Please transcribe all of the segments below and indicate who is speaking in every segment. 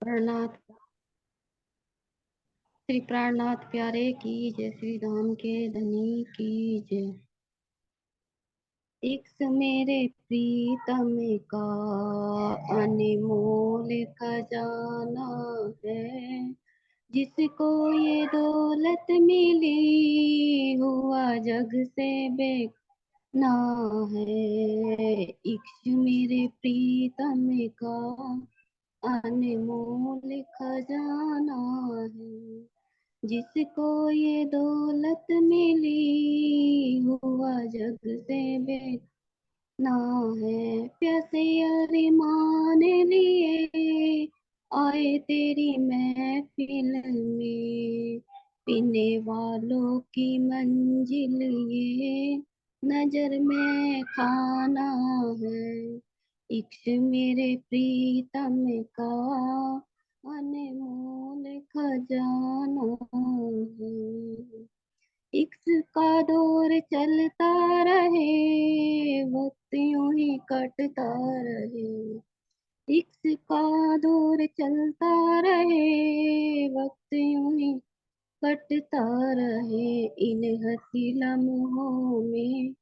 Speaker 1: प्राणनाथ श्री प्राणनाथ प्यारे की जय, श्री राम के धनी की जय। इक्स मेरे प्रीतम का अनमोल खजाना है, जिसको ये दौलत मिली हुआ जग से बेगना है। इक्स मेरे प्रीतम का अनमोल खजाना है, जिसको ये दौलत मिली हुआ जग से बेगना है। प्यासे अरमान लिए आए तेरी महफिल में, पीने वालों की मंजिल ये नजर में खाना है। इक्ष मेरे प्रीतम का अनमोल खजाना है। इक्स का दौर चलता रहे, वक्त यूं ही कटता रहे। इक्स का दौर चलता रहे, वक्त यूं ही कटता रहे। इन हंसी लम्हों में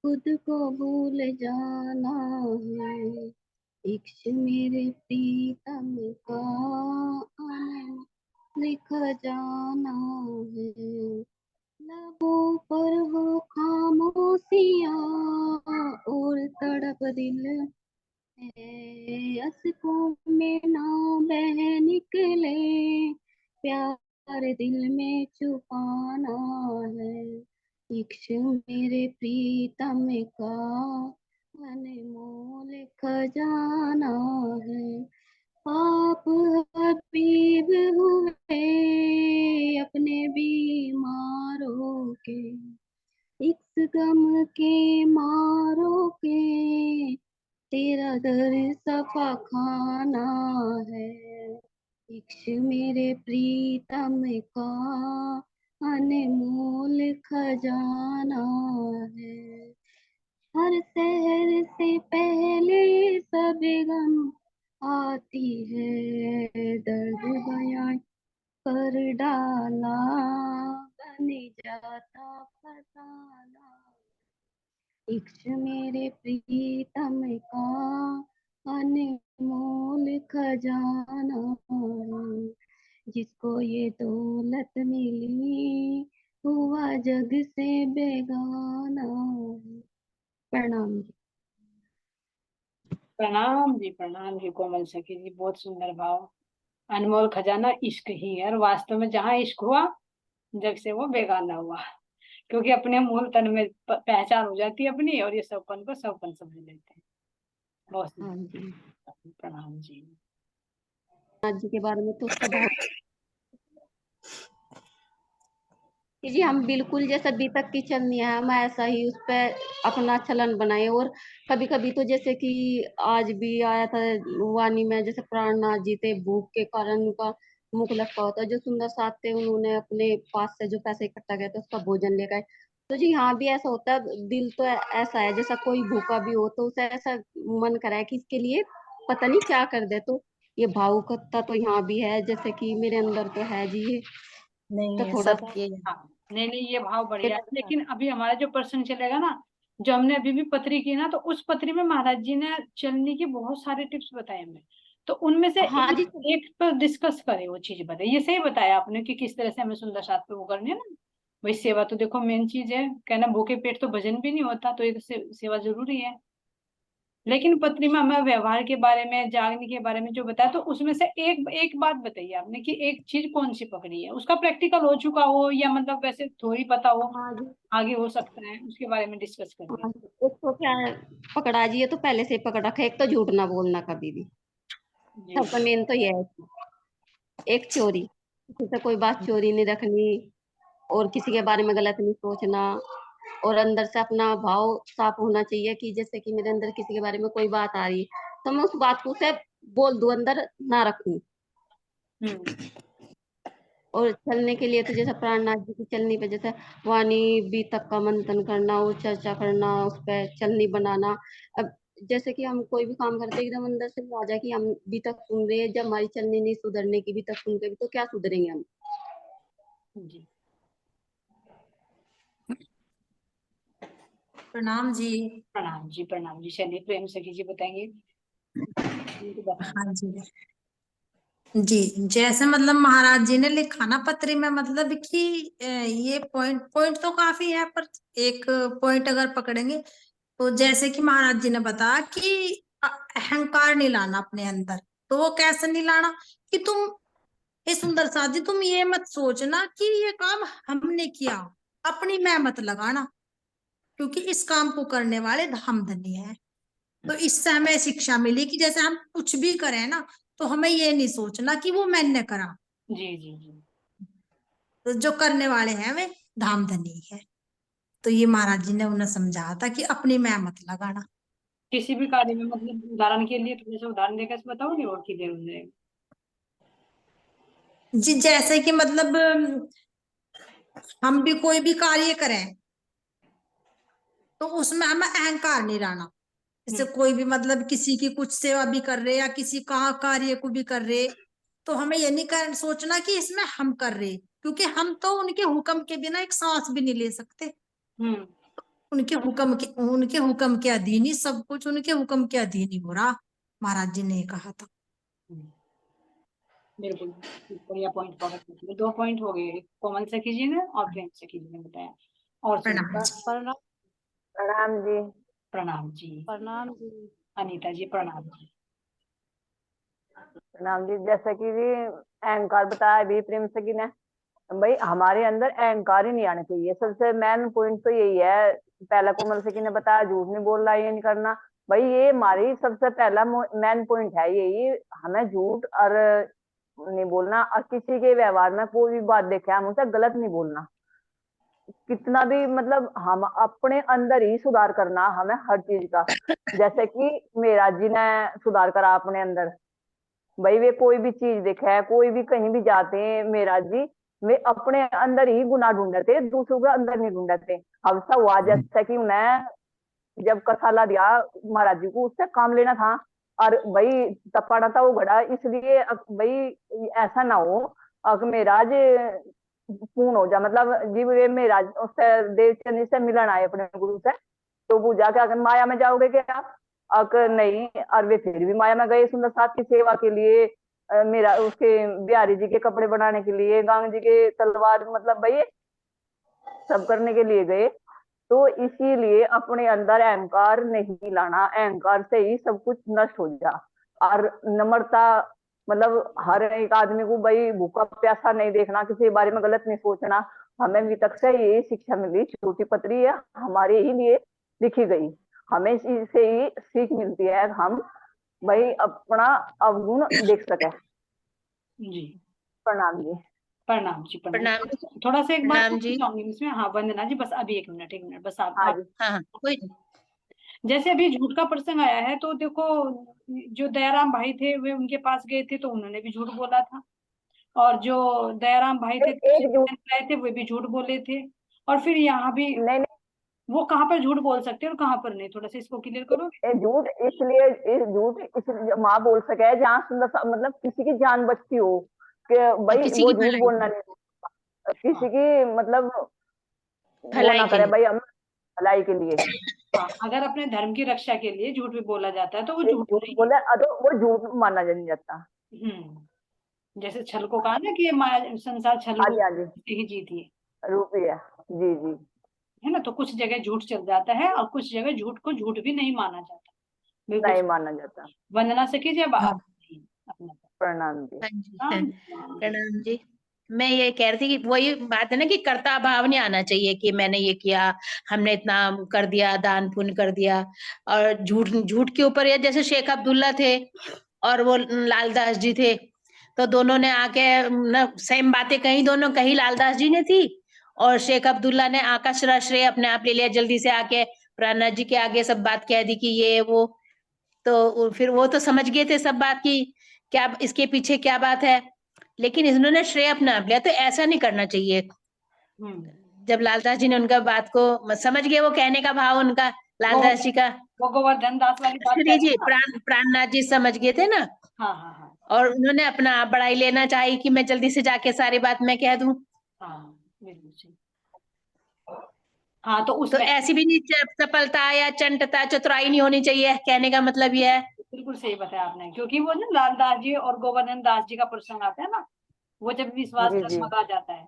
Speaker 1: खुद को भूल जाना है। इक्ष मेरे प्रीतम का लिखा जाना है। लबों पर हो खामोशियाँ और तड़प दिल है, अश्कों में ना बह निकले, प्यार दिल में छुपाना है। इक्ष मेरे प्रीतम का अनमोल खजाना है। आप हबीब हुए अपने बीमारों के, इस गम के मारो के, तेरा दर सफा खाना है। इक्ष मेरे प्रीतम का अनमोल खजाना है। हर शहर से पहले सब गम आती है, दर्द बयां कर डाला बन जाता फसाना। इक्ष मेरे प्रीतम का अनमोल खजाना है, जिसको ये दौलत मिली हुआ जग से बेगाना है। प्रणाम जी।
Speaker 2: प्रणाम जी कोमल सखी जी, बहुत सुंदर भाव। अनमोल खजाना इश्क ही है, और वास्तव में जहाँ इश्क हुआ जग से वो बेगाना हुआ, क्योंकि अपने मूल तन में पहचान हो जाती है अपनी, और ये सबपन को सबपन समझ लेते हैं। बहुत
Speaker 1: हाँ जी।
Speaker 2: प्रणाम जी।
Speaker 1: नाथ जी के बारे में तो स्वभाव जी, हम बिल्कुल जैसा बीतक की चलनी है, हम ऐसा ही उस पर अपना चलन बनाए। और कभी कभी तो जैसे कि आज भी आया था वाणी में, जैसे प्राणनाथ जी थे, भूख के कारण उनका मुख लटका होता, जो सुंदर साथ थे उन्होंने अपने पास से जो पैसे इकट्ठा किया था उसका भोजन लेकर आए। तो जी हाँ, भी ऐसा होता है। दिल तो ऐसा है, जैसा कोई भूखा भी हो तो उसे ऐसा मन कराए कि इसके लिए पता नहीं क्या कर दे। तो ये भावुकता तो यहाँ भी है, जैसे कि मेरे अंदर तो है जी ये। तो
Speaker 3: नहीं है
Speaker 1: थोड़ा सा
Speaker 3: सबके।
Speaker 2: हाँ, नहीं ये भाव बढ़िया है, लेकिन अभी हमारा जो प्रश्न चलेगा ना, जो हमने अभी भी पत्री की ना, तो उस पत्री में महाराज जी ने चलने की बहुत सारे टिप्स बताए हमें। तो उनमें से
Speaker 1: हाँ जी।
Speaker 2: एक पर डिस्कस करें, वो चीज बताए। ये सही बताया आपने कि किस तरह से हमें सुंदर साथ पे वो करने है ना। भाई सेवा तो देखो मेन चीज है, कहना भूखे पेट तो भजन भी नहीं होता, तो ये तो सेवा जरूरी है। लेकिन पत्री में हमें व्यवहार के बारे में, जागने के बारे में जो बताया, तो उसमें से एक एक बात बताइए आपने कि एक चीज कौन सी पकड़ी है, उसका प्रैक्टिकल हो चुका हो या मतलब वैसे थोड़ी पता हो,
Speaker 1: हाँ जी।
Speaker 2: आगे हो सकता है, उसके बारे में डिस्कस करिए।
Speaker 1: हाँ जी। एक तो क्या है, पकड़ा जी, ये तो पहले से ही पकड़ रखा है। एक तो झूठ ना बोलना कभी भी,
Speaker 2: जी।
Speaker 1: सबसे मेन तो ये है। एक चोरी, किसी से कोई बात चोरी नहीं रखनी, और किसी के बारे में गलत नहीं सोचना। और अंदर से अपना भाव साफ होना चाहिए कि जैसे कि मेरे अंदर किसी के बारे में कोई बात आ रही, तो मैं उस बात को उसे बोल दूं, अंदर ना रखूं।
Speaker 2: हम्म।
Speaker 1: और चलने के लिए तो जैसे प्राणनाथ जी की चलनी पे, जैसे वाणी बीतक का मंथन करना, वो चर्चा करना, उस पर चलनी बनाना। अब जैसे कि हम कोई भी काम करते हैं एकदम अंदर से वो आ जाए कि हम भी तक सुन रहे हैं, जब हमारी चलनी नहीं सुधरने की भी तक सुन के भी, तो क्या सुधरेंगे हम।
Speaker 2: जी।
Speaker 3: प्रणाम जी।
Speaker 2: प्रणाम जी, प्रणाम जी। चलिए प्रेम सखी जी बताएंगे, उनको बताएं।
Speaker 3: हाँ जी जी, जैसे मतलब महाराज जी ने लिखा ना पत्री में, मतलब कि ये पॉइंट पॉइंट तो काफी है, पर एक पॉइंट अगर पकड़ेंगे तो जैसे कि महाराज जी ने बताया कि अहंकार नहीं लाना अपने अंदर। तो वो कैसे नहीं लाना कि तुम, हे सुंदर साथ जी, तुम ये मत सोचना कि ये काम हमने किया, अपनी मैं मत लगाना, क्योंकि इस काम को करने वाले धामधनी है। तो इससे हमें शिक्षा मिली कि जैसे हम कुछ भी करें ना, तो हमें ये नहीं सोचना कि वो मैंने करा।
Speaker 2: जी जी जी।
Speaker 3: तो जो करने वाले हैं वे धामधनी है। तो ये महाराज जी ने उन्हें समझाया था कि अपनी मैं मत लगाना।
Speaker 2: किसी भी कार्य में, मतलब उदाहरण के लिए थोड़ा सा उदाहरण देकर से बताओगे और क्लियर हो जाएगा।
Speaker 3: जी, जैसे कि मतलब हम भी कोई भी कार्य करें तो उसमें हमें अहंकार नहीं रहना। जैसे कोई भी मतलब किसी की कुछ सेवा भी कर रहे या किसी का कार्य को भी कर रहे, तो हमें ये नहीं सोचना कि इसमें हम कर रहे, क्योंकि हम तो उनके हुक्म के बिना एक सांस भी नहीं ले सकते।
Speaker 2: हम्म।
Speaker 3: उनके हुक्म के अधीन ही सब कुछ, उनके हुक्म के अधीन ही हो रहा, महाराज जी ने ये कहा था।
Speaker 2: बिल्कुल, बढ़िया पॉइंट पकड़ लिया। 2 पॉइंट हो गए, कोमल सखी जी ने और प्रेम सखी जी ने बताया। और सुनिए।
Speaker 3: प्रणाम जी।
Speaker 1: प्रणाम।
Speaker 4: प्रणाम जी।
Speaker 2: प्रणाम जी।
Speaker 1: प्रणाम जी।
Speaker 2: अनीता जी प्रणाम जी।
Speaker 4: प्रणाम जी। जैसा कि जी अहंकार बताया अभी प्रेम से कि ने, भाई हमारे अंदर अहंकार ही नहीं आना चाहिए। सबसे मेन पॉइंट तो यही है। पहला कोमल से कि ने बताया झूठ नहीं बोलना, ये नहीं करना। भाई ये हमारी सबसे पहला मेन पॉइंट है यही। हमें झूठ और नहीं बोलना, और किसी के व्यवहार में कोई भी बात देखे हम उसे गलत नहीं बोलना। कितना भी मतलब हम अपने अंदर ही सुधार करना हमें हर चीज का। जैसे कि मेरा जी ने सुधार करा अपने अंदर। भाई वे कोई भी चीज दिखे है, कोई भी कहीं भी जाते हैं मेरा जी, वे अपने अंदर ही गुनाह ढूंढते, दूसरों के अंदर नहीं ढूंढते। अब ऐसा हुआ जैसा कि मैं जब कसाला दिया महाराज जी को, उससे काम लेना था, और भाई तपाड़ा था वो घड़ा, इसलिए भाई ऐसा ना हो कि मेरा पूर्ण हो जा। मतलब जी वे मेरा उससे देवचंद से मिलन आए अपने गुरु से, तो पूजा क्या माया में जाओगे क्या? अक नहीं। और वे फिर भी माया में गए सुंदर साथ की सेवा के लिए, मेरा उसके बिहारी जी के कपड़े बनाने के लिए, गांग जी के तलवार, मतलब भाई सब करने के लिए गए। तो इसीलिए अपने अंदर अहंकार नहीं लाना, अहंकार से ही सब कुछ नष्ट हो जा। और नम्रता, मतलब हर एक आदमी को भाई भूखा प्यासा नहीं देखना, किसी के बारे में गलत नहीं सोचना। हमें भी तक से यही शिक्षा मिली, छोटी पत्री है हमारे ही लिए लिखी गई। हमें इससे ही सीख मिलती है, हम भाई अपना अवगुण देख सके।
Speaker 2: जी।
Speaker 4: प्रणाम जी।
Speaker 2: प्रणाम जी। प्रणाम।
Speaker 5: प्रणाम।
Speaker 2: थोड़ा सा एक बात
Speaker 5: प्रणाम
Speaker 2: पूछना
Speaker 5: जी।
Speaker 2: चाहूंगी इसमें। हाँ वंदना जी, बस अभी 1 मिनट बस
Speaker 4: हाँ
Speaker 2: आप
Speaker 4: जी।
Speaker 5: हाँ हाँ, कोई
Speaker 2: जैसे अभी झूठ का प्रसंग आया है, तो देखो जो दयाराम भाई थे वे उनके पास गए थे तो उन्होंने भी झूठ बोला था, और जो दयाराम भाई थे
Speaker 4: एक झूठ
Speaker 2: लाए थे वे भी झूठ बोले थे। और फिर यहाँ भी
Speaker 4: नहीं,
Speaker 2: वो कहाँ पर झूठ बोल सकते हैं और कहाँ पर नहीं, थोड़ा सा इसको क्लियर करोगे।
Speaker 4: ये झूठ इसलिए, इस झूठ इसलिए माँ बोल सके जहाँ सुंदर मतलब किसी की जान बचती हो, कि
Speaker 5: और
Speaker 4: भाई
Speaker 5: किसी
Speaker 4: वो
Speaker 5: की
Speaker 4: झूठ
Speaker 5: भलाई
Speaker 4: बोलना नहीं,
Speaker 2: हाँ।
Speaker 4: किसी की मतलब वो
Speaker 5: भलाई
Speaker 4: ना
Speaker 5: के
Speaker 4: करे
Speaker 5: लिए।
Speaker 4: भाई, हम भलाई के लिए
Speaker 2: हाँ, अगर अपने धर्म की रक्षा के लिए झूठ भी बोला जाता है तो वो
Speaker 4: एक
Speaker 2: झूठ
Speaker 4: झूठ
Speaker 2: नहीं है।
Speaker 4: बोले तो वो झूठ माना नहीं जाता।
Speaker 2: जैसे छल को कहा ना कि ये माया संसार छल
Speaker 4: हाँ जी,
Speaker 2: रूप
Speaker 4: हाँ जी।
Speaker 2: से ही जीती
Speaker 4: रूपी है। जी जी।
Speaker 2: है ना। तो कुछ जगह झूठ चल जाता है और कुछ जगह झूठ को झूठ भी नहीं माना जाता। बिल्कुल।
Speaker 4: नहीं माना जाता।
Speaker 2: वंदना से कीजिए अब
Speaker 5: हाँ
Speaker 2: आप अपना।
Speaker 4: प्रणाम जी।
Speaker 5: हाँ जी।
Speaker 2: हाँ,
Speaker 5: प्रणाम जी। मैं ये कह रही थी कि वही बात है ना कि कर्ता भाव नहीं आना चाहिए कि मैंने ये किया, हमने इतना कर दिया, दान पुण्य कर दिया। और झूठ झूठ के ऊपर, ये जैसे शेख अब्दुल्ला थे और वो लालदास जी थे, तो दोनों ने आके ना सेम बातें कही, दोनों कही लालदास जी ने थी, और शेख अब्दुल्ला ने आकाश श्रेय अपने आप ले लिया, जल्दी से आके प्राणनाथ जी के आगे सब बात कह दी कि ये वो। तो फिर वो तो समझ गए थे सब बात की, क्या इसके पीछे क्या बात है, लेकिन इन्होंने श्रेय अपना लिया। तो ऐसा नहीं करना चाहिए। जब लालदास जी ने उनका बात को समझ गए, वो कहने का भाव उनका लालदास जी का।
Speaker 2: वो गोवर्धन दास वाली बात
Speaker 5: श्री
Speaker 2: कर
Speaker 5: जी
Speaker 2: रहे हैं ना?
Speaker 5: प्राणनाथ जी समझ गए थे ना,
Speaker 2: हाँ हाँ हाँ
Speaker 5: और उन्होंने अपना बड़ाई लेना चाहिए कि मैं जल्दी से जाके सारी बात मैं कह दूं।
Speaker 2: हाँ, बिल्कुल सही। हाँ, तो
Speaker 5: तो
Speaker 2: उसमें
Speaker 5: ऐसी भी नहीं चपलता या चंटता चतुराई नहीं होनी चाहिए, कहने का मतलब यह है।
Speaker 2: बिल्कुल सही बताया आपने, क्योंकि वो ना लालदास जी और गोवर्धन दास जी का प्रसंग आता है ना, वो जब विश्वास
Speaker 4: जी जी
Speaker 2: डगमगा जाता है,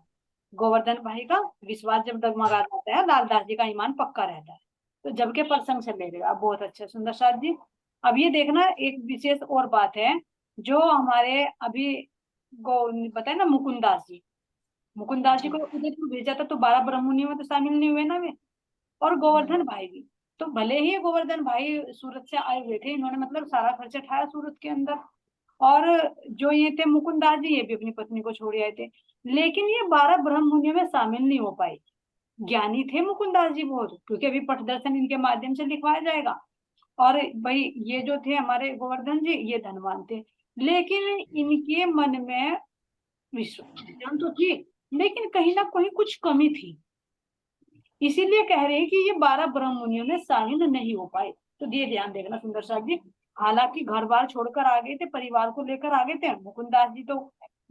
Speaker 2: गोवर्धन भाई का विश्वास जब डगमगा जाता है, लालदास जी का ईमान पक्का रहता है। तो जब के प्रसंग से ले रहे हो आप, बहुत अच्छा सुंदर साथ जी। अब ये देखना एक विशेष और बात है, जो हमारे अभी बताए ना मुकुंदास जी, मुकुंदास जी को उदयपुर भेजा था, तो 12 ब्रह्ममुनियों में तो शामिल नहीं हुए ना वे, और गोवर्धन भाई भी। तो भले ही गोवर्धन भाई सूरत से आए हुए थे, इन्होंने मतलब सारा खर्चा उठाया सूरत के अंदर, और जो ये थे मुकुंदास जी, ये भी अपनी पत्नी को छोड़ आए थे, लेकिन ये 12 ब्रह्म मुनियों में शामिल नहीं हो पाए। ज्ञानी थे मुकुंदास जी बहुत, क्योंकि अभी पट दर्शन इनके माध्यम से लिखवाया जाएगा। और भाई ये जो थे हमारे गोवर्धन जी, ये धनवान थे, लेकिन इनके मन में विश्वास तो थी, लेकिन कहीं ना कहीं कुछ कमी थी, इसीलिए कह रहे हैं कि ये 12 ब्रह्म मुनियों में शामिल नहीं हो पाए। तो ये ध्यान देखना सुंदर साहब जी, हालांकि घर बार छोड़कर आ गए थे, परिवार को लेकर आ गए थे, मुकुंदास जी तो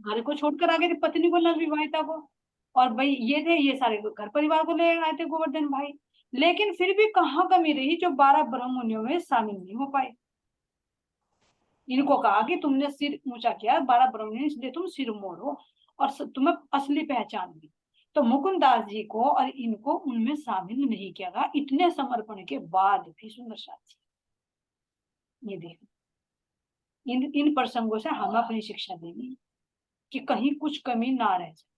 Speaker 2: घर को छोड़कर आ गए थे, पत्नी को, नवविवाहिता को, और भाई ये थे, ये सारे घर परिवार को ले आए थे गोवर्धन भाई, लेकिन फिर भी कहाँ कमी रही जो 12 ब्रह्म मुनियों में शामिल नहीं हो पाए। इनको कहा कि तुमने सिर ऊंचा किया 12 ब्रह्म मुनि, इसलिए तुम सिर मोड़ो और तुम्हें असली पहचान दी। तो मुकुंदास जी को और इनको उनमें शामिल नहीं किया गया, इतने समर्पण के बाद भी। सुंदर साथी, ये देखो, इन प्रसंगों से हम अपनी शिक्षा देंगे कि कहीं कुछ कमी ना रह जाए।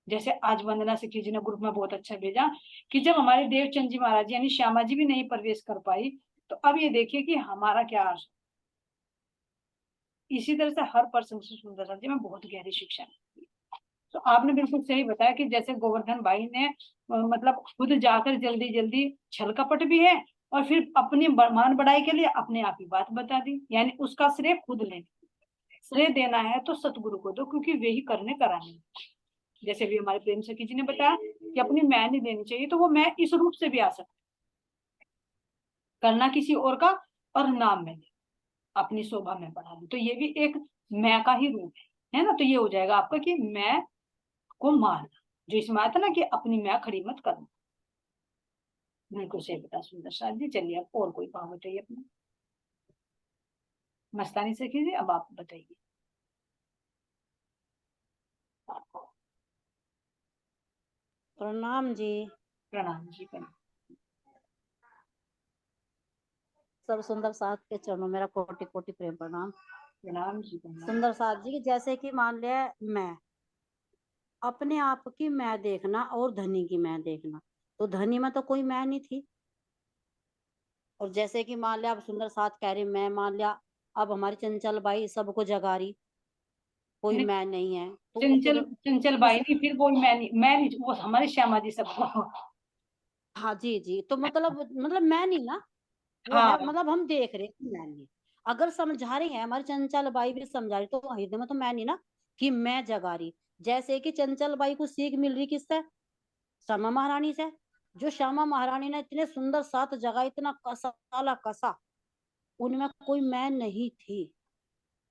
Speaker 2: जैसे आज वंदना सिक्की जी ने ग्रुप में बहुत अच्छा भेजा कि जब हमारे देवचंद जी महाराज यानी श्यामा जी भी नहीं प्रवेश कर पाई, तो अब ये देखिए कि हमारा क्या अर्थ। इसी तरह से हर प्रसंग से सुंदर साथी में बहुत गहरी शिक्षा है। तो आपने बिल्कुल सही बताया कि जैसे गोवर्धन भाई ने मतलब खुद जाकर जल्दी जल्दी छल कपट भी है, और फिर अपनी मान बढ़ाई के लिए अपने आप ही बात बता दी, यानी उसका श्रेय खुद ले। श्रेय देना है तो सतगुरु को दो, क्योंकि वे ही करने कराने। जैसे भी हमारे प्रेम सखी जी ने बताया कि अपनी मैं नहीं देनी चाहिए, तो वो मैं इस रूप से भी आ सकती, करना किसी और का और नाम में अपनी शोभा में बढ़ा दी, तो ये भी एक मैं का ही रूप है ना। तो ये हो जाएगा आपका कि मैं को मारना, जो इसमें आता ना कि अपनी मैं खड़ी मत करना। बिल्कुल सही बता सुंदर साथ जी। चलिए अब और कोई भाव बताइए अपना, मस्तानी से कीजिए, अब आप बताइए।
Speaker 6: प्रणाम जी।
Speaker 2: प्रणाम जी, प्रणाम।
Speaker 6: सब सुंदर साथ के चरणों मेरा कोटि कोटि प्रेम प्रणाम।
Speaker 2: प्रणाम जी, प्रणाम।
Speaker 6: सुंदर साथ जी, जैसे कि मान लिया मैं अपने आप की मैं देखना और धनी की मैं देखना, तो धनी में तो कोई मैं नहीं थी। और जैसे कि मान लिया अब सुंदर साथ कह रही मैं, मान लिया अब हमारी चंचल बाई सबको जगा रही, कोई
Speaker 2: नहीं,
Speaker 6: मैं नहीं है, तो
Speaker 2: चंचल चंचल बाई
Speaker 6: उस
Speaker 2: नहीं, फिर वो मैं नहीं, वो हमारे श्यामा जी सबको।
Speaker 6: हाँ जी जी, तो मतलब मैं नहीं ना, वो है,
Speaker 2: हाँ,
Speaker 6: मतलब हम देख रहे हैं कि मैं नहीं। अगर समझा रही है हमारी चंचल बाई भी समझा रही, तो हृदय में तो मैं नहीं ना कि मैं जगा रही। जैसे कि चंचल बाई को सीख मिल रही किससे? श्यामा महारानी से। जो श्यामा महारानी ने इतने सुंदर सात जगह, इतना कसाला कसा, उनमें कोई मैं नहीं थी।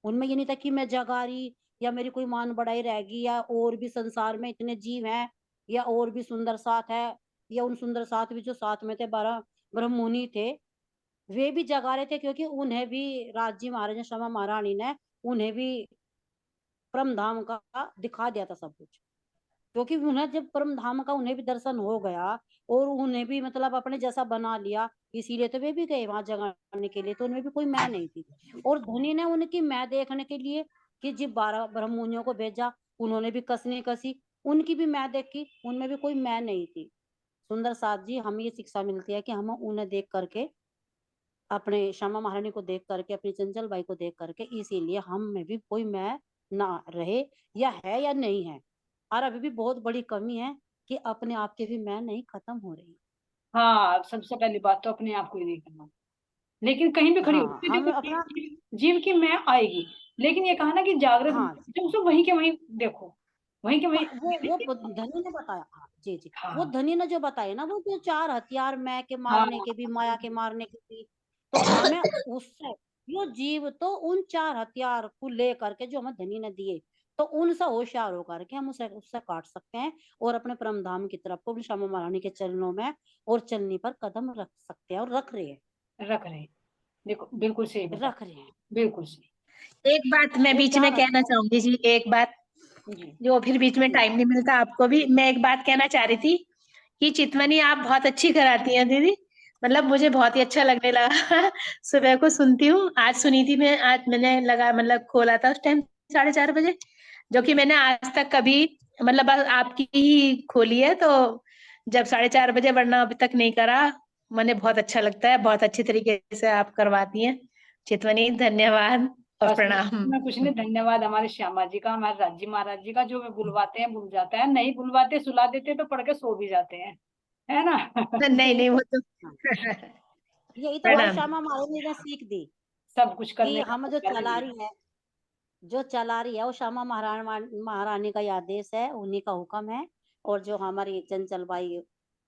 Speaker 6: उनमें ये नहीं था कि मैं जगा रही या मेरी कोई मान बढ़ाई रहेगी, या और भी संसार में इतने जीव हैं, या और भी सुंदर साथ है, या उन सुंदर साथ भी जो साथ में थे 12 ब्रह्ममुनि थे, वे भी जगा रहे थे, क्योंकि उन्हें भी राजी महाराज श्यामा महारानी ने उन्हें भी परम धाम का दिखा दिया था सब कुछ। क्योंकि उन्हें जब परम धाम का उन्हें भी दर्शन हो गया और उन्हें भी मतलब अपने जैसा बना लिया, इसीलिए तो वे भी गए वहां जगाने के लिए, तो उनमें भी कोई मैं नहीं थी। और धनी ने उनकी मैं देखने के लिए कि जब 12 ब्रह्ममुनियों को भेजा, उन्होंने भी कसनी कसी, उनकी भी मैं देखी, उनमें भी कोई मैं नहीं थी। सुंदर साथ जी, हमें ये शिक्षा मिलती है कि हम उन्हें देख करके, अपने श्यामा महारानी को देख करके, अपनी चंचल बाई को देख करके, इसीलिए हम में भी कोई मैं ना रहे, या है या नहीं है। और अभी भी बहुत बड़ी कमी है कि अपने आप के भी मैं नहीं खत्म हो रही।
Speaker 2: हाँ, सबसे पहली बात तो अपने आप को ही नहीं करना, लेकिन कहीं भी खड़ी
Speaker 6: हाँ,
Speaker 2: होती है,
Speaker 6: हम
Speaker 2: देखो
Speaker 6: अपना,
Speaker 2: जीव की मैं आएगी, लेकिन ये कहा ना कि जागृत
Speaker 6: हाँ
Speaker 2: जब उसे वहीं के वहीं देखो, वहीं के वहीं।
Speaker 6: वो धनी ने बताया, जी जी।
Speaker 2: हाँ
Speaker 6: वो धनी ने जो बताए ना, वो जो 4 हथियार मैं के
Speaker 2: हाँ
Speaker 6: मारने के भी, माया के मारने के भी, तो हमें उससे, यो जीव तो उन 4 हथियार को लेकर के जो हमें धनी ने दिए, तो उनसे होशियार होकर के हम उसे उससे काट सकते हैं और अपने परम धाम की तरफ को श्यामा महारानी के चरणों में और चलने पर कदम रख सकते हैं, और रख रहे हैं,
Speaker 2: रख रहे हैं। देखो बिल्कुल सही बता,
Speaker 6: रख रहे हैं।
Speaker 2: बिल्कुल सही।
Speaker 5: एक बात मैं
Speaker 6: वो
Speaker 5: बीच में
Speaker 6: 4
Speaker 5: कहना
Speaker 6: हथियार।
Speaker 5: चाहूंगी जी, एक बात,
Speaker 2: जी
Speaker 5: जो फिर बीच में
Speaker 6: जी
Speaker 5: टाइम नहीं मिलता आपको भी, मैं एक बात कहना चाह रही थी कि चितवनी आप बहुत अच्छी कराती हैं दीदी, मतलब मुझे बहुत ही अच्छा लगने लगा सुबह को सुनती हूँ, आज सुनी थी मैं, आज मैंने लगा मतलब खोला था उस टाइम 4:30 बजे, जो कि मैंने आज तक कभी मतलब बस आपकी ही खोली है, तो जब 4:30 बजे, वरना अभी तक नहीं करा। मैंने बहुत अच्छा लगता है, बहुत अच्छे तरीके से आप करवाती हैं चितवनी, धन्यवाद और
Speaker 2: बस
Speaker 5: प्रणाम।
Speaker 2: मैं कुछ नहीं, धन्यवाद हमारे श्यामा जी का, हमारे राज्य महाराज जी का, जो वे बुलवाते हैं बुल जाता है, नहीं बुलवाते सुला देते तो पढ़ के सो भी जाते हैं, है ना।
Speaker 5: नहीं नहीं, वो तो
Speaker 6: हाँ, यही तो हमारे
Speaker 5: प्रणाम।
Speaker 6: श्यामा महारानी ने सीख दी
Speaker 2: सब कुछ
Speaker 6: कि
Speaker 2: करने का
Speaker 6: हम जो
Speaker 2: मौका
Speaker 6: चला
Speaker 2: मिले।
Speaker 6: रही है, जो चला रही है वो श्यामा महारानी का ही आदेश है, उन्हीं का हुक्म है, और जो हमारी चंचल बाई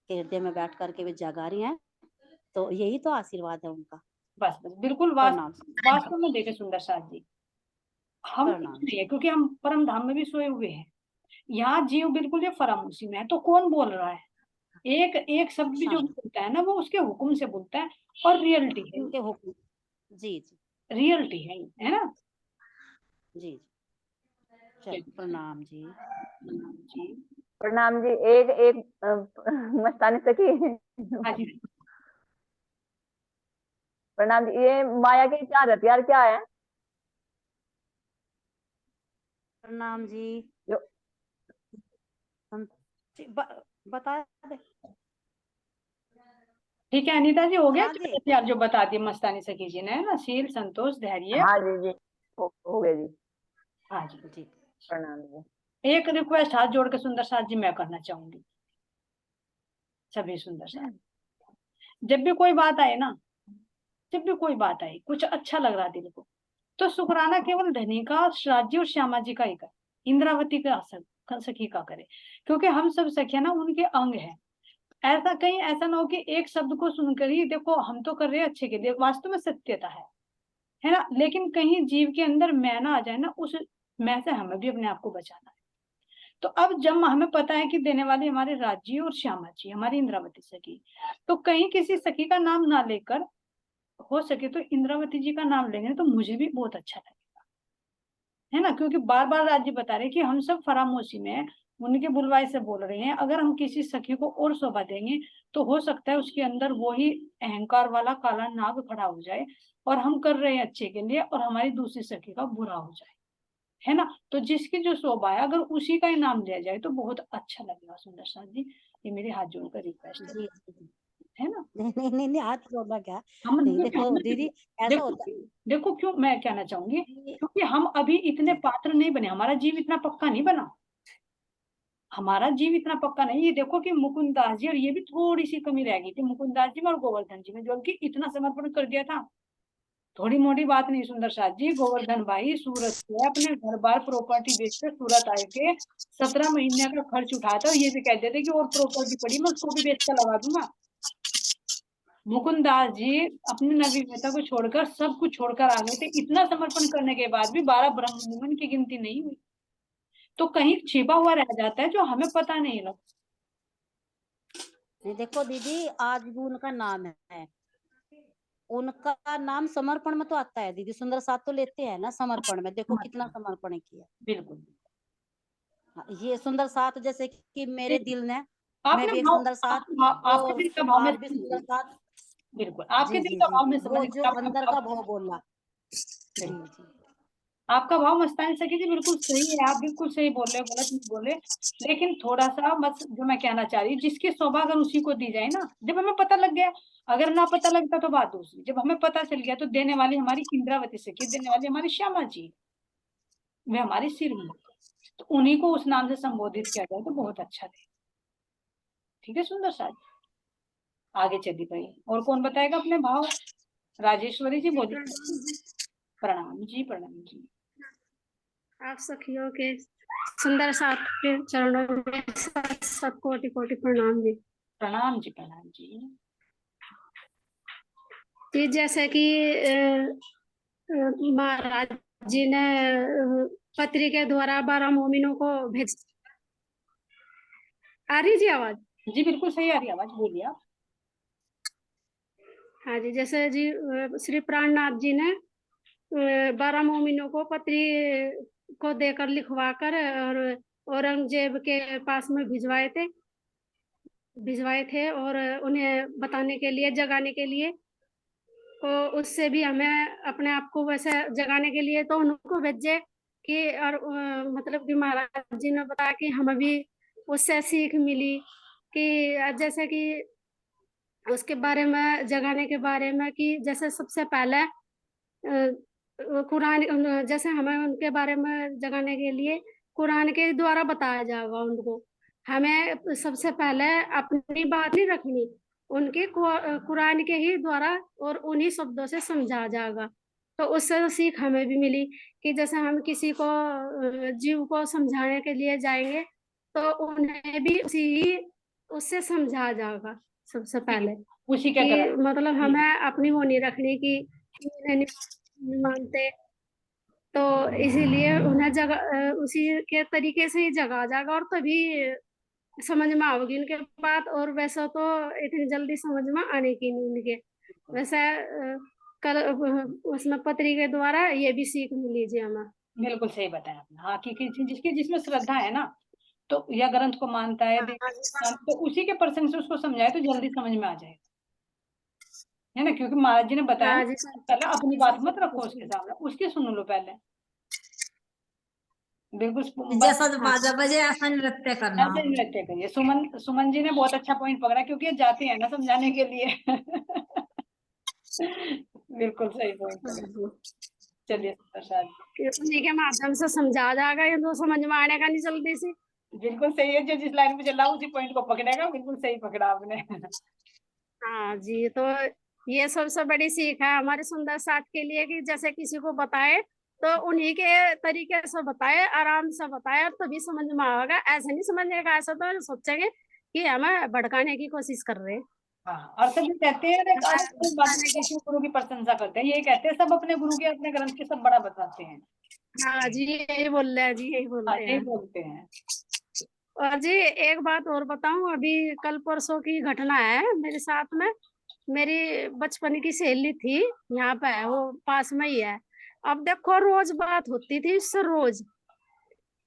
Speaker 6: के हृदय में बैठ करके वे जगा रही हैं, तो यही तो आशीर्वाद है उनका।
Speaker 2: बस बस बिल्कुल
Speaker 6: प्रणाम।
Speaker 2: वास्तव में देखे सुंदर साथ जी, हम कुछ
Speaker 6: प्रणाम।
Speaker 2: नहीं है क्योंकि हम परम धाम में भी सोए हुए हैं, यहाँ जीव बिल्कुल ये फरामोशी में है, तो कौन बोल रहा है, एक एक शब्द भी जो
Speaker 6: श्यामा
Speaker 2: बोलता है ना, वो उसके हुक्म से बोलता है, और रियलिटी है,
Speaker 6: उनके हुक्म। जी जी
Speaker 2: रियलिटी है ना।
Speaker 6: जी। चलो प्रणाम जी।
Speaker 2: जी
Speaker 4: प्रणाम जी। एक एक मस्तानी सखी।
Speaker 2: हाँ जी।
Speaker 4: प्रणाम जी, ये माया के 4 हथियार क्या है?
Speaker 6: प्रणाम जी।
Speaker 4: जो
Speaker 6: जी, बता दे।
Speaker 2: ठीक है अनीता जी, हो गया
Speaker 6: हाँ जी।
Speaker 2: आप जो बता दिए मस्तानी सखी जी ने, है ना, शील संतोष धैर्य।
Speaker 4: हाँ जी जी, हो गया जी।
Speaker 2: हाँ जी।
Speaker 6: जी
Speaker 4: प्रणाम जी।
Speaker 2: एक रिक्वेस्ट हाथ जोड़ के सुंदर साथ जी मैं करना चाहूंगी, सभी सुंदर साथ, जब भी कोई बात आए ना, जब भी कोई बात आई, कुछ अच्छा लग रहा दिल को, तो शुक्राना केवल धनी का, राज्य और श्यामा जी का ही करे, इंद्रावती का सखी का करे, क्योंकि हम सब सखिया ना उनके अंग है। ऐसा कहीं ऐसा ना हो कि एक शब्द को सुनकर ही देखो हम तो कर रहे हैं अच्छे के लिए, वास्तव में सत्यता है ना, लेकिन कहीं जीव के अंदर मैं ना आ जाए ना, उस मैं से हमें भी अपने आप को बचाना है। तो अब जब हमें पता है कि देने वाली हमारे राज्य और श्यामा जी, हमारी इंद्रावती सखी, तो कहीं किसी सखी का नाम ना लेकर, हो सके तो इंद्रावती जी का नाम लेंगे तो मुझे भी बहुत अच्छा लगेगा, है ना, क्योंकि बार बार राज्य बता रहे कि हम सब फरामोशी में उनके बुलवाई से बोल रहे हैं, अगर हम किसी सखी को और शोभा देंगे तो हो सकता है उसके अंदर वो ही अहंकार वाला काला नाग खड़ा हो जाए, और हम कर रहे हैं अच्छे के लिए और हमारी दूसरी सखी का बुरा हो जाए, है ना। तो जिसकी जो शोभा है अगर उसी का ही नाम लिया जाए तो बहुत अच्छा लगेगा सुंदर साथ जी, ये मेरे हाथ जोड़कर रिक्वेस्ट
Speaker 6: जी जी।
Speaker 2: है ना।
Speaker 6: नहीं नहीं नहीं नहीं, हाथ जोड़ना क्या।
Speaker 2: हम
Speaker 6: नहीं
Speaker 2: देखो
Speaker 6: देखो दीदी, ऐसा
Speaker 2: देखो
Speaker 6: होता
Speaker 2: देखो क्यों मैं कहना चाहूंगी,
Speaker 6: है
Speaker 2: क्योंकि हम अभी इतने
Speaker 6: जी
Speaker 2: पात्र नहीं बने, हमारा जीव इतना पक्का नहीं बना, हमारा जीव इतना पक्का नहीं। ये देखो कि मुकुंद दास जी, और ये भी थोड़ी सी कमी रह गई थी मुकुंद दास जी में और गोवर्धन जी में, जो कि इतना समर्पण कर दिया था, थोड़ी मोटी बात नहीं सुंदर साथ जी। गोवर्धन भाई सूरत से अपने घर बार प्रॉपर्टी बेच के सूरत आए के 17 महीने का खर्च उठाता, और ये भी कहते थे कि और प्रॉपर्टी पड़ी मैं उसको भी बेच कर लगा दूंगा। मुकुंद दास जी अपने नवी मेहता को छोड़कर सब कुछ छोड़कर आ गए थे, इतना समर्पण करने के बाद भी 12 ब्रह्म मुमन की गिनती नहीं हुई, तो कहीं छिपा हुआ रह जाता है जो हमें पता नहीं लगता।
Speaker 6: नहीं देखो दीदी, आज भी उनका नाम है, उनका नाम समर्पण में तो आता है दीदी, सुंदर साथ तो लेते हैं ना समर्पण में, देखो कितना समर्पण किया।
Speaker 2: बिल्कुल
Speaker 6: हाँ, ये सुंदर साथ जैसे कि मेरे दिल ने, मैं
Speaker 2: आपने
Speaker 6: भी एक
Speaker 2: भाव
Speaker 6: सुंदर साथ,
Speaker 2: आपके
Speaker 6: और
Speaker 2: दिल का भाव में
Speaker 6: आज भी सुंदर साथ।
Speaker 2: बिल्कुल आपके
Speaker 6: जी
Speaker 2: दिल
Speaker 6: जी
Speaker 2: का
Speaker 6: जी,
Speaker 2: भाव में समझ
Speaker 6: वो जो
Speaker 2: गया
Speaker 6: अंदर का भाव बोला। जी
Speaker 2: बिल्कुल।
Speaker 6: जी।
Speaker 2: आपका भाव मस्तानी सखी जी बिल्कुल सही है, आप बिल्कुल सही बोल रहे हो, गलत नहीं बोले, लेकिन थोड़ा सा बस जो मैं कहना चाह रही हूँ, जिसकी शोभा अगर उसी को दी जाए ना, जब हमें पता लग गया, अगर ना पता लगता तो बात दूसरी, जब हमें पता चल गया तो देने वाली हमारी इंद्रावती सखी, देने वाली हमारी श्यामा जी, वे हमारी सिर में, तो उन्हीं को उस नाम से संबोधित किया जाए तो बहुत अच्छा रहेगा। ठीक है सुंदर साथ, आगे चली गई, और कौन बताएगा अपने भाव, राजेश्वरी जी बोलिए। प्रणाम जी, प्रणाम जी।
Speaker 7: आप सखियों के सुंदर साथ के चरणों में सत सत कोटि कोटि प्रणाम जी।
Speaker 2: प्रणाम जी, प्रणाम जी।
Speaker 7: जी जैसे कि महाराज जी ने पत्री के द्वारा 12 मोमिनों को भेज। आ रही जी आवाज?
Speaker 2: जी बिल्कुल सही आ रही आवाज, बोलिए आप।
Speaker 7: हाँ जी, जैसे जी श्री प्राणनाथ जी ने 12 मोमिनों को पत्री को देकर लिखवाकर और औरंगजेब के पास में भिजवाए थे और उन्हें बताने के लिए, जगाने के लिए। तो उससे भी हमें अपने आप को वैसे जगाने के लिए तो उनको भेजे कि और मतलब कि महाराज जी ने बताया कि हमें भी उससे सीख मिली कि जैसे कि उसके बारे में, जगाने के बारे में, कि जैसे सबसे पहले कुरान, जैसे हमें उनके बारे में जगाने के लिए कुरान के द्वारा बताया जाएगा उनको। हमें सबसे पहले अपनी बात नहीं रखनी, उनके कुरान के ही द्वारा और उन्हीं शब्दों से समझा जाएगा। तो उससे सीख हमें भी मिली कि जैसे हम किसी को जीव को समझाने के लिए जाएंगे तो उन्हें भी उससे समझा जाएगा सबसे पहले।
Speaker 2: उसी के
Speaker 7: कि
Speaker 2: तरह
Speaker 7: मतलब हमें अपनी वो नहीं रखनी कि इन्हें नहीं मानते, तो इसीलिए उन्हें उसी के तरीके से ही जगा जाएगा और तभी समझ में आओगी उनके बात। और वैसा तो इतनी जल्दी समझ में आने की नहीं उनके। वैसे कल उसमें पत्री के द्वारा ये भी सीख मिली जी हमें।
Speaker 2: बिल्कुल सही बताया आपने। हाँ, क्योंकि जिसकी जिसमें श्रद्धा है ना, तो या ग्रंथ को मानता है, तो उसी के पर्सन से उसको समझाए तो जल्दी समझ में आ जाएगा, है ना। क्योंकि महाराज जी ने बताया
Speaker 7: हाँ जी
Speaker 2: पहले अपनी बात मत रखो उसके सामने, उसकी सुन लो पहले। बिल्कुल
Speaker 3: जैसा बाजा बजे ऐसा नृत्य करना।
Speaker 2: ऐसे ही नृत्य करिए। सुमन जी ने बहुत अच्छा पॉइंट पकड़ा, क्योंकि ये जाते हैं ना समझाने के लिए। बिल्कुल सही पॉइंट पकड़ा। चलिए प्रसाद,
Speaker 7: कि उन्हीं के माध्यम से समझा जाएगा, ये तो समझ में आने का नहीं जल्दी से।
Speaker 2: बिल्कुल सही है। जो जिस लाइन में चल रहा है उसी पॉइंट को पकड़ेगा। बिल्कुल सही पकड़ा आपने।
Speaker 7: हाँ जी, तो ये सबसे बड़ी सीख है हमारे सुंदर साथ के लिए कि जैसे किसी को बताए तो उन्हीं के तरीके से बताए, आराम से बताए, तभी समझ में आएगा। ऐसे नहीं समझेगा, ऐसा तो सोचेंगे कि हमें भड़काने की कोशिश कर रहे हैं।
Speaker 2: हाँ, और सभी कहते हैं गुरु की प्रशंसा करते हैं, यही कहते हैं सब अपने गुरु के, अपने ग्रंथ के सब बड़ा बताते हैं।
Speaker 7: हाँ जी, यही बोल रहे हैं जी, यही बोल
Speaker 2: हाँ,
Speaker 7: रहे
Speaker 2: यही
Speaker 7: हैं।
Speaker 2: बोलते हैं।
Speaker 7: और जी एक बात और बताऊं, अभी कल परसों की घटना है मेरे साथ में। मेरी बचपन की सहेली थी, यहाँ पे है, वो पास में ही है। अब देखो रोज बात होती थी उससे, रोज।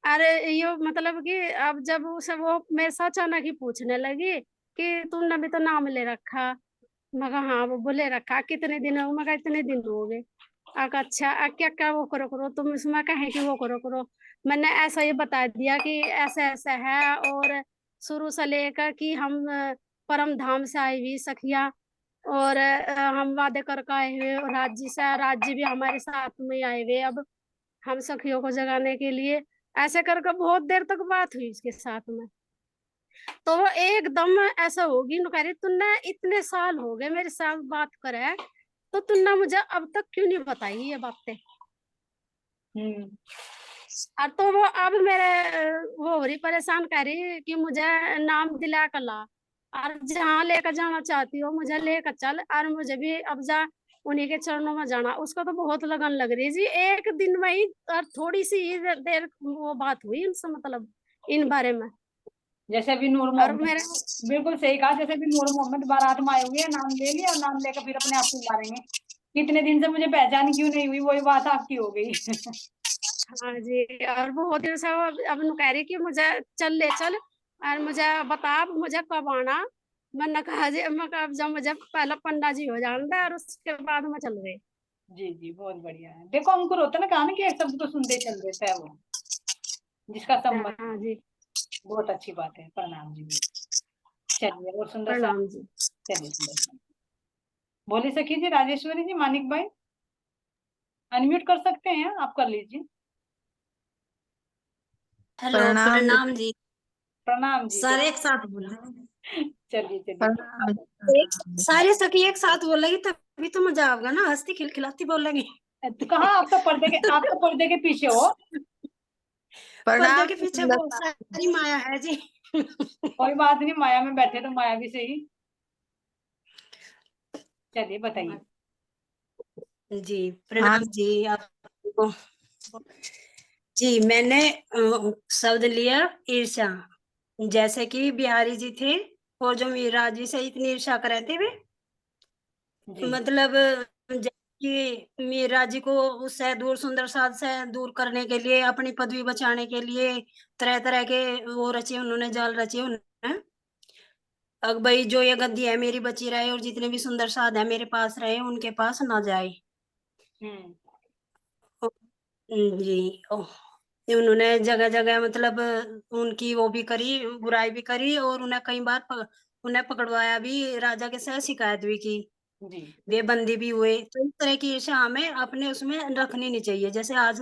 Speaker 7: अरे ये मतलब कि अब जब उसे वो मेरे से अचानक ही पूछने लगी कि तुमने भी तो नाम ले रखा। मैं कहा हाँ। वो बोले रखा कितने दिन हो? मैं कहा इतने दिन हो गए। अच्छा क्या क्या वो करो करो तुम इसमें कहे कि वो करो करो। मैंने ऐसा ही बता दिया कि ऐसा ऐसा है, और शुरू से लेकर कि हम परम धाम से आई हुई सखिया, और हम वादे करके आए हुए, और राज्य से, राज्य भी हमारे साथ में आए हुए अब हम सखियों को जगाने के लिए। ऐसे करके बहुत देर तक बात हुई उसके साथ में। तो वो एकदम ऐसा होगी, नु कह रही तुमने इतने साल हो गए मेरे साथ बात करे, तो तुमने मुझे अब तक क्यों नहीं बताई ये बातें। और तो वो अब मेरे वो हो रही परेशान, कह रही कि मुझे नाम दिला कर ला, और जहाँ लेकर जाना चाहती हो मुझे लेकर चल, और मुझे भी अब जा उन्हीं के चरणों में जाना। उसको तो बहुत लगन लग रही जी, एक दिन में ही, और थोड़ी सी ही देर वो बात हुई उनसे, मतलब इन बारे में।
Speaker 2: जैसे अभी नूर
Speaker 7: और
Speaker 2: मोहम्मद,
Speaker 7: मेरे
Speaker 2: बिल्कुल सही कहा। जैसे अभी नूर मोहम्मद बारात में आए हुए हैं, नाम ले लिया, नाम लेकर फिर अपने आप को मारेंगे। इतने दिन से मुझे पहचान क्यों नहीं हुई, वही बात आपकी हो गई।
Speaker 7: हाँ जी, और बहुत दिन से वो अब नु कह रही कि मुझे चल ले चल, और मुझे बता मुझे कब आना। मैंने कहा जी, मैं कहा जब मुझे पहले पंडा जी हो जाना और उसके बाद में चल रहे।
Speaker 2: जी जी, बहुत बढ़िया है। देखो अंकुर होता ना, कहा ना कि एक शब्द को सुनते चल देता है वो, जिसका संबंध।
Speaker 7: हाँ जी,
Speaker 2: बहुत अच्छी बात है। प्रणाम जी। चलिए, और सुंदर सा,
Speaker 7: प्रणाम जी।
Speaker 2: चलिए सुंदर सा बोली सखी जी। राजेश्वरी जी, मानिक भाई अनम्यूट कर सकते हैं, आप कर लीजिए।
Speaker 3: हेलो, प्रणाम जी।
Speaker 2: प्रणाम जी।
Speaker 3: सर एक साथ बोल रहे हैं।
Speaker 2: चलिए चलिए।
Speaker 8: सारे सखी एक साथ बोलेगी तभी तो मजा आएगा ना, हंसती खिलखिलाती बोलेंगे।
Speaker 2: तो कहाँ आप तो पर्दे के पीछे हो।
Speaker 8: पर्दे
Speaker 9: प्रणाम
Speaker 8: के पीछे
Speaker 9: सुंदर
Speaker 8: बहुत सारी माया है जी।
Speaker 2: कोई बात नहीं, माया में बैठे तो माया भी सही। चलिए बताइए।
Speaker 8: जी
Speaker 9: हाँ
Speaker 8: प्रणाम जी आपको। जी मैंने शब्द लिया ईर्ष्या। जैसे कि बिहारी जी थे और जो मीरा जी से इतनी ईर्ष्या कर रहे थे वे,
Speaker 2: जी
Speaker 8: मतलब जैसे कि मीरा जी को उससे दूर, सुंदर साध से दूर करने के लिए, अपनी पदवी बचाने के लिए तरह तरह के वो रचे उन्होंने, जाल रचे उन्होंने। अब भाई जो ये गद्दी है मेरी बची रहे और जितने भी सुंदर साध है मेरे पास रहे, उनके पास ना जाए।
Speaker 2: हम्म
Speaker 8: जी ये उन्होंने जगह जगह मतलब उनकी वो भी करी, बुराई भी करी, और उन्हें कई बार उन्हें पकड़वाया भी, राजा के साथ शिकायत भी की,
Speaker 2: जी
Speaker 8: वे बंदी भी हुए। तो इस तरह की ईर्ष्या हमें अपने उसमें रखनी नहीं चाहिए। जैसे आज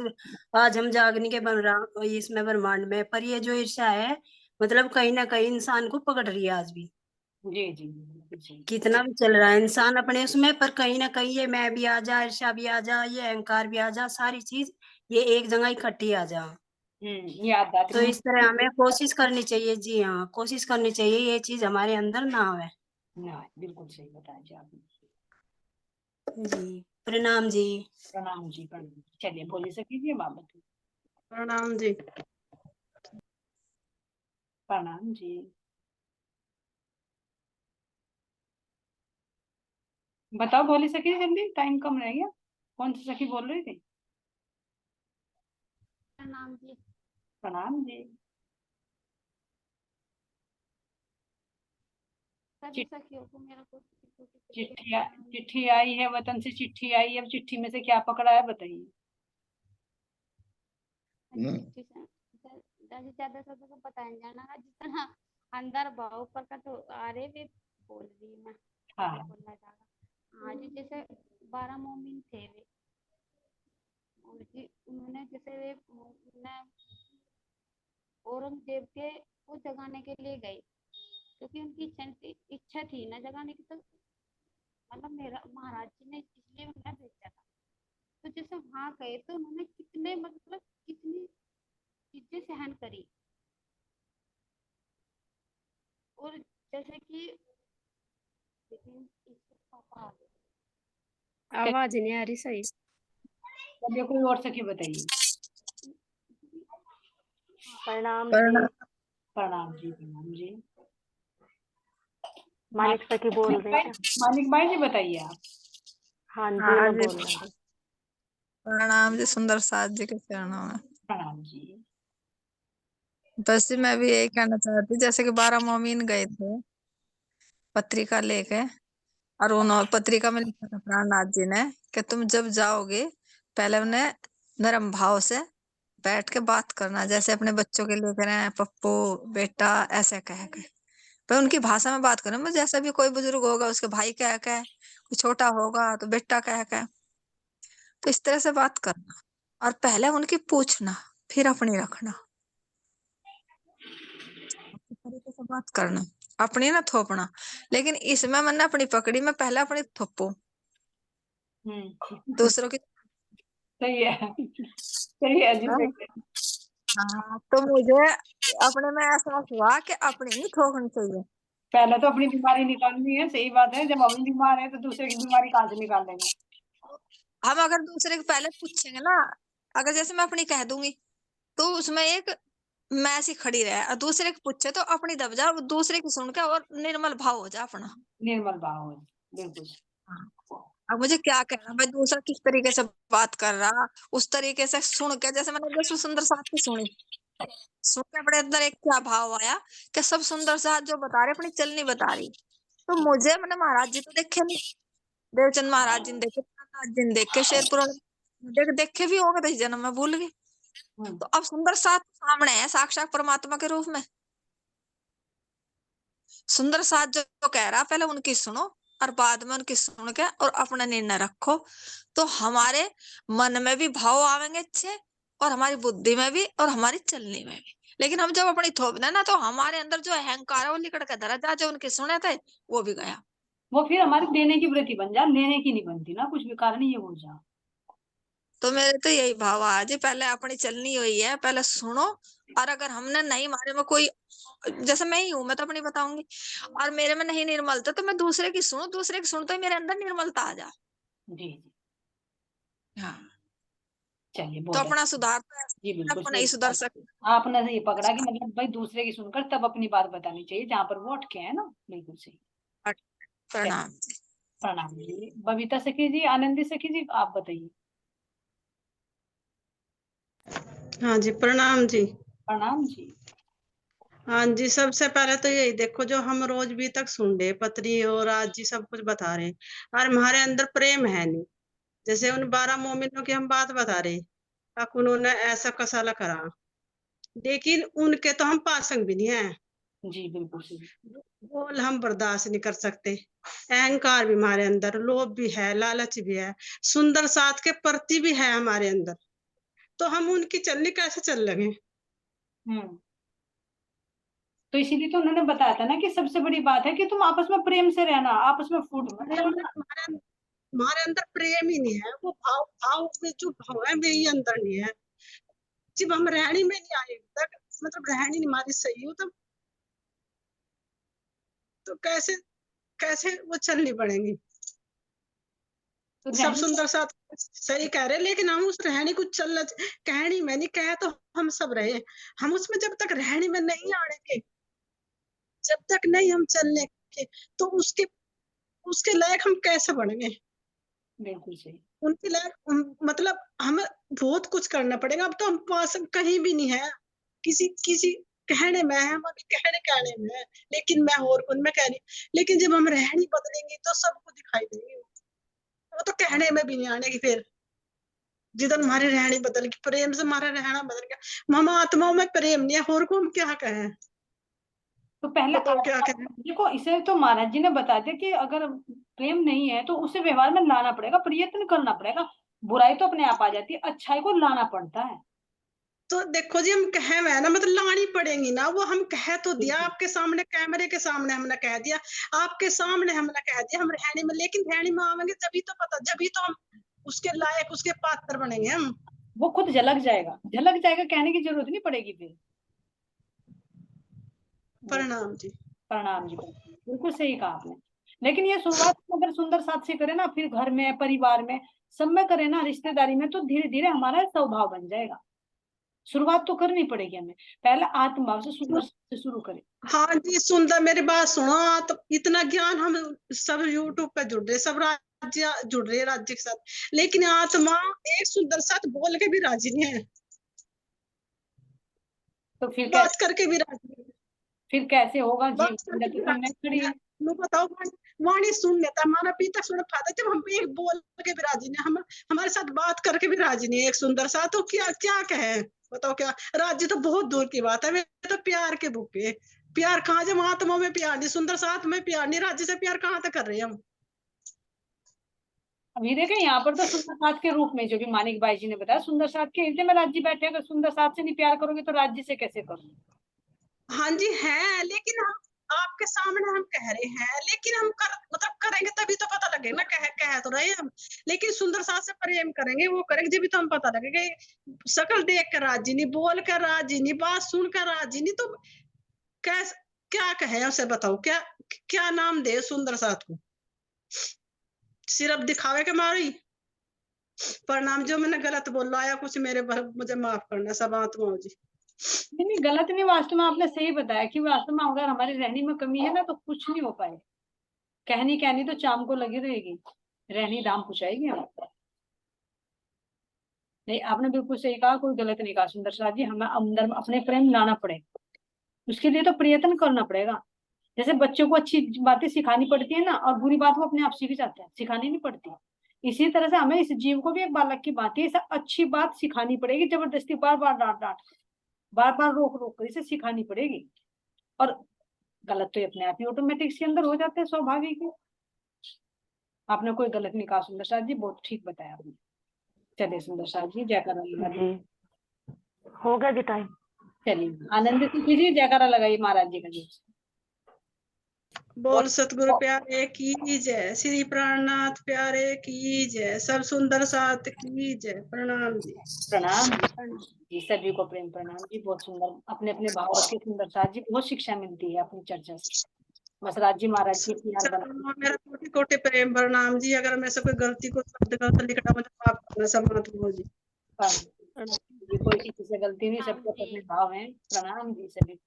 Speaker 8: आज हम जागने के बन रहा इसमें ब्रह्मांड में, पर ये जो ईर्ष्या है मतलब कहीं ना कहीं इंसान को पकड़ रही है आज भी।
Speaker 2: जी जी जी
Speaker 8: कितना भी चल रहा है इंसान अपने उसमें, पर कहीं ना कहीं ये मैं भी आ जा, ईर्ष्या भी आ जा, ये अहंकार भी आ जा, सारी चीज ये एक जगह इकट्ठी आ जा।
Speaker 2: ये
Speaker 8: तो
Speaker 2: आध्यात्मिक।
Speaker 8: इस तरह हमें कोशिश करनी चाहिए। जी हाँ, कोशिश करनी चाहिए ये चीज हमारे अंदर ना आवे।
Speaker 2: ना, बिल्कुल सही बताया जी आपने।
Speaker 8: जी प्रणाम जी।
Speaker 2: प्रणाम जी, प्रणाम। चलिए बोलिए सखी जी, आप बताइए।
Speaker 9: प्रणाम जी।
Speaker 2: प्रणाम जी। बताओ, बोली सखी जल्दी, टाइम कम रह गया। कौन सी सखी बोल रही थी?
Speaker 7: प्रणाम जी।
Speaker 2: प्रणाम जी।
Speaker 7: सभी सखियों को मेरा
Speaker 2: चिट्ठी चिट्ठी आई है, वतन से चिट्ठी आई है। अब चिट्ठी में से क्या पकड़ा है बताइए।
Speaker 7: चिट्ठी से ज्यादा से तो पता नहीं जाना है, जितना अंदर भाव प्रकट आ रहे वे बोल रही मैं।
Speaker 2: हाँ
Speaker 7: बोलना चाहा। हाँ जी, जैसे 12 मोमिन थे वे, और जी उन्होंने जैसे वे औरंगजेब के वो जगाने के लिए गए, क्योंकि उनकी इच्छा थी ना जगाने की, तो मतलब मेरा महाराज जी ने इसलिए उन्हें भेजा था। तो जैसे वहां गए तो उन्होंने कितने मतलब कितनी चीजें सहन करी, और जैसे कि लेकिन इसके पापा आ गए। आवाज नहीं आ रही सही।
Speaker 2: चलिए कोई और सखी बताइए।
Speaker 4: प्रणाम जी।
Speaker 9: प्रणाम।
Speaker 2: प्रणाम जी, प्रणाम जी।
Speaker 4: मालिक सखी बोल रहे हैं क्या?
Speaker 2: मालिक भाई जी बताइए आप।
Speaker 4: हाँ जी
Speaker 9: हाँ
Speaker 4: मैं
Speaker 9: जी।
Speaker 4: बोल रही हूँ।
Speaker 9: प्रणाम जी सुंदर साथ जी के चरणों में।
Speaker 2: प्रणाम जी।
Speaker 9: बस जी, मैं भी यही कहना चाहती, जैसे कि 12 मोमिन गए थे पत्रिका लेके, और उन्होंने पत्रिका में लिखा था प्राणनाथ जी ने कि तुम जब जाओगे पहले उन्हें नरम भाव से बैठ के बात करना, जैसे अपने बच्चों के लिए करें, पप्पू बेटा ऐसे कह के, पर उनकी भाषा में बात करें। मैं जैसा भी कोई बुजुर्ग होगा उसके भाई कह के, कोई छोटा होगा तो बेटा कह के, तो इस तरह से बात करना, और पहले उनकी पूछना फिर अपनी रखना, इस तरीके से बात करना, अपनी ना थोपना। लेकिन इसमें मैंने अपनी पकड़ी, में पहले अपनी थोपू, दूसरों की।
Speaker 2: सही है, सही है जी,
Speaker 9: हाँ,
Speaker 2: सही है।
Speaker 9: हाँ, तो मुझे अपने में एहसास हुआ कि अपनी नहीं थोपनी चाहिए।
Speaker 2: पहले तो अपनी बीमारी निकालनी है, सही बात है। जब हम बीमार है तो दूसरे की बीमारी कहाँ से निकाल लेंगे।
Speaker 9: हम अगर दूसरे के पहले पूछेंगे ना, अगर जैसे मैं अपनी कह दूंगी तो उसमें एक मैं ऐसी खड़ी रहे, और दूसरे के पूछे तो अपनी दब जा, दूसरे की सुन के और निर्मल भाव हो जा अपना।
Speaker 2: निर्मल भाव है, बिल्कुल।
Speaker 9: हाँ। अब मुझे क्या कहना भाई, दूसरा किस तरीके से बात कर रहा, उस तरीके से सुन के, जैसे मैंने जैसे सुंदर साथ की सुनी, सुन के अपने अंदर एक क्या भाव आया कि सब सुंदर साथ जो बता रहे अपनी चलनी बता रही। तो मुझे मैंने महाराज जी तो देखे नहीं, देवचंद महाराज जी ने देखे, महाराज जी ने देखे, शेरपुर देखे भी होंगे, तो इस जन्म में भूल गई। तो अब सुंदर साथ सामने है साक्षात परमात्मा के रूप में। सुंदर साथ जो कह रहा पहले उनकी सुनो, और बाद में उनकी सुन के और अपना निर्णय रखो, तो हमारे मन में भी भाव आवेंगे अच्छे, और हमारी बुद्धि में भी और हमारी चलने में भी। लेकिन हम जब अपनी थोप दें ना, तो हमारे अंदर जो अहंकार है वो निकल के धरा जा, जो उनके सुने थे वो भी गया।
Speaker 2: वो फिर हमारी देने की वृत्ति बन जा, लेने की नहीं बनती ना, कुछ भी कारण ये हो जा।
Speaker 9: तो मेरे तो यही भाव आ जी, पहले अपनी चलनी हुई है, पहले सुनो। और अगर हमने नहीं, हमारे में कोई, जैसे मैं ही हूं, मैं तो अपनी बताऊंगी, और मेरे में नहीं निर्मलता तो मैं दूसरे की सुनूं, दूसरे की सुनते ही मेरे अंदर निर्मलता आ जा।
Speaker 2: जी जी,
Speaker 9: हाँ,
Speaker 2: चलिए
Speaker 9: तो
Speaker 2: बहुत
Speaker 9: अपना
Speaker 2: अच्छा।
Speaker 9: सुधार तो ऐसे
Speaker 2: जी
Speaker 9: अपने
Speaker 2: बिल्कुल
Speaker 9: आप को
Speaker 2: सही
Speaker 9: नहीं सुधार
Speaker 2: बात।
Speaker 9: सकते।
Speaker 2: आपने ये पकड़ा कि मतलब भाई दूसरे की सुनकर तब अपनी बात बतानी चाहिए जहाँ पर वो अटके हैं ना, बिल्कुल सही। चलिए,
Speaker 9: प्रणाम।
Speaker 2: प्रणाम जी। बबीता सखी जी, आनंदी सखी जी, आप बताइए।
Speaker 10: हाँ जी, प्रणाम जी।
Speaker 2: प्रणाम जी।
Speaker 10: हाँ जी, सबसे पहले तो यही देखो, जो हम रोज भी तक सुन रहे पत्री और आज जी सब कुछ बता रहे, और हमारे अंदर प्रेम है नहीं। जैसे उन 12 मोमिनों की हम बात बता रहे, अब उन्होंने ऐसा कसाला करा, लेकिन उनके तो हम पासंग भी नहीं है।
Speaker 2: जी बिल्कुल सही।
Speaker 10: बोल हम बर्दाश्त नहीं कर सकते, अहंकार भी हमारे अंदर, लोभ भी है, लालच भी है, सुंदर साथ के प्रति भी है हमारे अंदर, तो हम उनकी चलनी कैसे चल लगे।
Speaker 2: तो इसीलिए तो उन्होंने बताया था ना कि सबसे बड़ी बात है कि तुम आपस में प्रेम से रहना, आपस में फूट मत डालना।
Speaker 10: हमारे अंदर प्रेम ही नहीं है, वो भाव भाव में जो भाव है वे ही अंदर नहीं है। जब हम रहनी में नहीं आए तक, मतलब रहनी नहीं हमारी सही हो, तो कैसे कैसे वो चलनी पड़ेगी।
Speaker 2: तो
Speaker 10: सब
Speaker 2: रहनी
Speaker 10: सुंदर साथ सही कह रहे, लेकिन हम उस रहनी को चलना, कहनी में नहीं कहे तो हम सब रहे, हम उसमें जब तक रहनी में नहीं आएंगे, जब तक नहीं हम चलने के, तो उसके उसके लायक हम कैसे बढ़ेंगे।
Speaker 2: बिल्कुल सही।
Speaker 10: उनके लायक मतलब हमें बहुत कुछ करना पड़ेगा। अब तो हम पास कहीं भी नहीं है, किसी किसी कहने में है, हम अभी कहने कहने में है, लेकिन मैं और कौन मैं कह रही, लेकिन जब हम रहनी बदलेंगे तो सबको दिखाई देंगे, वो तो कहने में भी नहीं आने की। फिर जिधर हमारी रहनी बदल गई, प्रेम से हमारा रहना बदल गया, हम आत्माओं में प्रेम नहीं है, और को हम क्या कहें।
Speaker 2: तो पहले
Speaker 10: बताओ क्या कहें।
Speaker 2: देखो, इसे तो महाराज जी ने बता दिया कि अगर प्रेम नहीं है तो उसे व्यवहार में लाना पड़ेगा, प्रयत्न करना पड़ेगा। बुराई तो अपने आप आ जाती है, अच्छाई को लाना पड़ता है।
Speaker 10: तो देखो जी, हम कहे में है ना, मतलब लानी पड़ेगी ना, वो हम कह तो दिया
Speaker 2: बिल्कुल।
Speaker 10: आपके सामने, कैमरे के सामने हमने कह दिया, आपके सामने हमने कह दिया हम रहने में, लेकिन रहने में आवेंगे तभी तो पता, जभी तो हम उसके लायक, उसके पात्र बनेंगे हम।
Speaker 2: वो खुद झलक जाएगा, झलक जाएगा, कहने की जरूरत नहीं पड़ेगी फिर।
Speaker 10: प्रणाम जी।
Speaker 2: प्रणाम जी, बिल्कुल सही कहा आपने। लेकिन ये शुरुआत अगर सुंदर साथ से करें ना, फिर घर में, परिवार में, सब में करें ना, रिश्तेदारी में, तो धीरे धीरे हमारा स्वभाव बन जाएगा। शुरुआत तो करनी पड़ेगी हमें, पहले आत्मभाव से सुंदर साथ से शुरू करें।
Speaker 10: हाँ जी, सुंदर मेरी बात सुनो, तो इतना ज्ञान हम सब यूट्यूब पे जुड़ रहे, सब राज्य जुड़ रहे राज्य के साथ, लेकिन आत्मा एक सुंदर साथ बोल के भी राजी नहीं है,
Speaker 2: तो फिर
Speaker 10: बात
Speaker 2: कैसे,
Speaker 10: करके भी राजी नहीं है।
Speaker 2: फिर कैसे होगा
Speaker 10: बात
Speaker 2: जीवन
Speaker 10: करके
Speaker 2: में,
Speaker 10: भी
Speaker 2: तो करना ही
Speaker 10: राजी नहीं
Speaker 2: खड़ी
Speaker 10: है।
Speaker 2: है।
Speaker 10: नु बताओ, वाणी सुन लेता, हमारा पीता सुन फायदा, जब हम एक बोल के भी राजी नहीं, हम हमारे साथ बात करके भी राजी नहीं है एक सुंदर साथ, तो क्या क्या कहे। बताओ क्या, राज्य तो बहुत दूर की बात है, वे तो प्यार के भूखे, प्यार कहाँ, जब आत्मा में प्यार नहीं, सुंदर साथ में प्यार नहीं, राज्य से प्यार कहाँ तक कर रहे हैं हम।
Speaker 2: अभी देखें यहाँ पर तो सुंदर साथ के रूप में, जो भी मानिक भाई जी ने बताया, सुंदर साथ के हृदय में राज्य बैठे, अगर सुंदर साथ से नहीं प्यार करोगे तो राज्य से कैसे करोगे।
Speaker 10: हाँ जी है, लेकिन हम आपके सामने हम कह रहे हैं, लेकिन हम मतलब करेंगे तभी तो पता लगेगा ना, कह तो रहे हैं हम, लेकिन सुंदर साथ से प्रेम करेंगे, वो करेंगे जब तो हम पता लगेगा। शकल देख कर राजी नहीं, बोल कर राजी नहीं, बात सुन कर राजी नहीं, तो कैसे, क्या कहे उसे, बताओ क्या क्या नाम दे सुंदर साथ को, सिर्फ दिखावे के मारी। प्रणाम, जो मैंने गलत बोल आया कुछ मेरे मुझे माफ करना, सब आत्माओं जी।
Speaker 2: नहीं नहीं, गलत नहीं, वास्तव में आपने सही बताया कि वास्तव में अगर हमारी रहनी में कमी है ना तो कुछ नहीं हो पाए। कहनी कहनी तो चाम को लगी रहेगी, रहनी दाम पुछाएगी हमें। नहीं, आपने बिल्कुल सही कहा, कोई गलत नहीं कहा सुंदर साथ जी। हमें अंदर अपने प्रेम लाना पड़ेगा, उसके लिए तो प्रयत्न करना पड़ेगा। जैसे बच्चों को अच्छी बातें सिखानी पड़ती है ना, और बुरी बात वो अपने आप सीख जाता है, सिखानी नहीं पड़ती। इसी तरह से हमें इस जीव को भी एक बालक की बात है, इसे अच्छी बात सिखानी पड़ेगी, जबरदस्ती बार बार डांट डांट, बार बार रोक रोक कर इसे सिखानी पड़ेगी। और गलत तो अपने आप ही ऑटोमेटिक इसके अंदर हो जाते हैं, स्वाभाविक है। आपने कोई गलत नहीं कहा सुंदर साथ जी, बहुत ठीक बताया आपने। चलिए सुंदर साथ जी, जयकारा लगा
Speaker 4: जी हो गया जी टाइम।
Speaker 2: चलिए आनंद से कीजिए, जयकारा लगाइए महाराज जी का जी।
Speaker 10: बोल सतगुरु प्यारे की जय, श्री प्राणनाथ प्यारे की जय, सब सुंदर साथ की जय। प्रणाम जी।
Speaker 2: प्रणाम जी, सभी को प्रेम प्रणाम जी। बहुत सुंदर अपने अपने भाव रखे सुंदर साथ जी, बहुत शिक्षा मिलती है अपनी चर्चा से। बसराज जी महाराज जी प्यार बना।
Speaker 10: मेरा कोटि कोटि प्रेम प्रणाम जी। अगर मैं से कोई गलती को शब्द गलत लिखा मुझे माफ करना, सब मत हो जी।
Speaker 2: ये कोई किसी से गलती नहीं, सबके अपने भाव हैं। प्रणाम जी सभी।